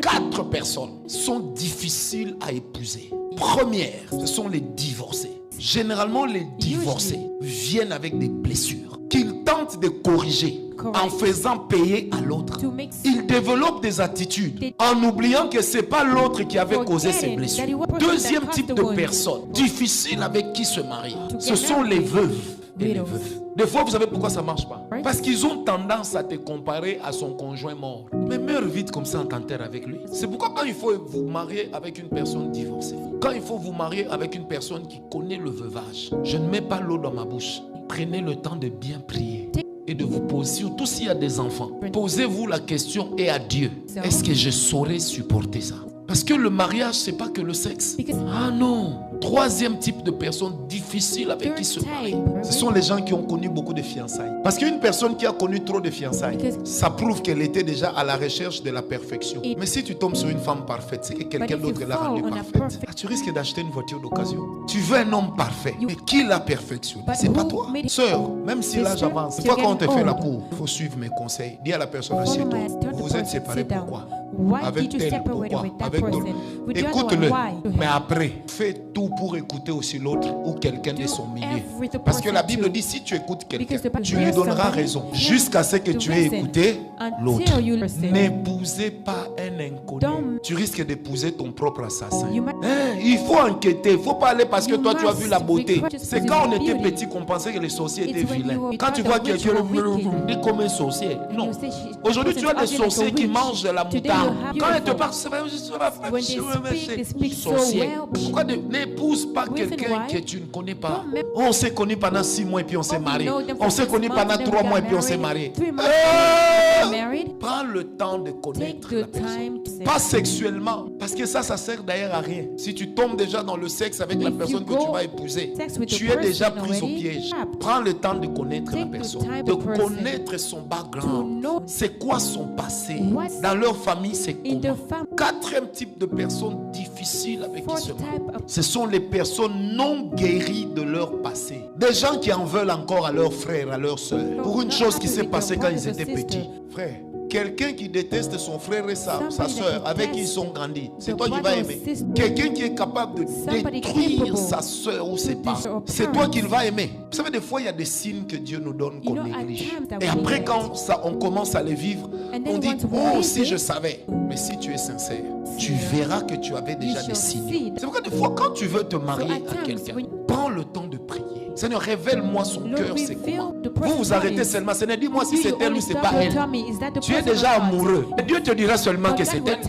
4 personnes sont difficiles à épouser. Première, ce sont les divorcés. Généralement, les divorcés viennent avec des blessures qu'ils tentent de corriger en faisant payer à l'autre. Ils développent des attitudes en oubliant que ce n'est pas l'autre qui avait causé ces blessures. Deuxième type de personnes difficiles avec qui se marier, ce sont les veuves et les veufs. Des fois, vous savez pourquoi ça ne marche pas? Parce qu'ils ont tendance à te comparer à son conjoint mort. Mais meurs vite comme ça en t'enterre avec lui. C'est pourquoi quand il faut vous marier avec une personne divorcée, quand il faut vous marier avec une personne qui connaît le veuvage, je ne mets pas l'eau dans ma bouche. Prenez le temps de bien prier et de vous poser, surtout s'il y a des enfants, posez-vous la question et à Dieu, est-ce que je saurais supporter ça? Parce que le mariage, c'est pas que le sexe. Ah non. Troisième type de personnes difficiles avec qui se marier, ce sont les gens qui ont connu beaucoup de fiançailles. Parce qu'une personne qui a connu trop de fiançailles, ça prouve qu'elle était déjà à la recherche de la perfection. Mais si tu tombes sur une femme parfaite, c'est que quelqu'un d'autre l'a rendue parfaite. Ah, tu risques d'acheter une voiture d'occasion. Tu veux un homme parfait, mais qui l'a perfectionné? C'est pas toi. Sœur, même si l'âge avance, toi quand on te fait la cour, il faut suivre mes conseils. Dis à la personne assieds-toi. Vous vous êtes séparés pourquoi? Avec tel, pourquoi? Avec d'autres. Écoute-le. Mais après, fais tout pour écouter aussi l'autre ou quelqu'un de son milieu. Parce que la Bible dit, si tu écoutes quelqu'un, tu lui donneras raison. Jusqu'à ce que tu aies écouté l'autre. N'épousez pas un inconnu. Tu risques d'épouser ton propre assassin. Il faut enquêter. Il ne faut pas aller parce que toi tu as vu la beauté. C'est quand on était petit qu'on pensait que les sorciers étaient vilains. Quand tu vois quelqu'un dit comme un sorcier. Non. Aujourd'hui tu as des sorciers qui mangent de la moutarde. Quand elle te parle, c'est sorcier. Pourquoi n'épouse pas quelqu'un que tu ne connais pas? On s'est connu pendant 6 mois et puis on s'est marié. On s'est connu pendant 3 mois et puis on s'est marié. Prends le temps de connaître la personne. Pas sexuellement, parce que ça sert d'ailleurs à rien. Si tu tombes déjà dans le sexe avec la personne que tu vas épouser, tu es déjà pris au piège. Prends le temps de connaître la personne, de connaître son background. C'est quoi son passé? Dans leur famille, c'est comment? Quatrième type de personnes difficiles avec qui se marier, ce sont les personnes non guéries de leur passé. Des gens qui en veulent encore à leurs frères, à leurs soeurs, pour une chose qui s'est passée quand ils étaient petits. Frère, quelqu'un qui déteste son frère et sa soeur avec qui ils sont grandis, c'est toi qui vas aimer. Quelqu'un qui est capable de détruire sa soeur ou ses parents, c'est toi qui vas aimer. Vous savez, des fois, il y a des signes que Dieu nous donne qu'on néglige. Et après, quand on commence à les vivre, on dit, oh, si je savais. Mais si tu es sincère, tu verras que tu avais déjà des signes. C'est pourquoi des fois, quand tu veux te marier à quelqu'un, prends le temps de prier. Seigneur, révèle-moi son cœur, c'est comment. Vous arrêtez seulement. Seigneur, dis-moi si c'est elle ou c'est pas elle. Tu es déjà amoureux. Et Dieu te dira seulement que c'est elle.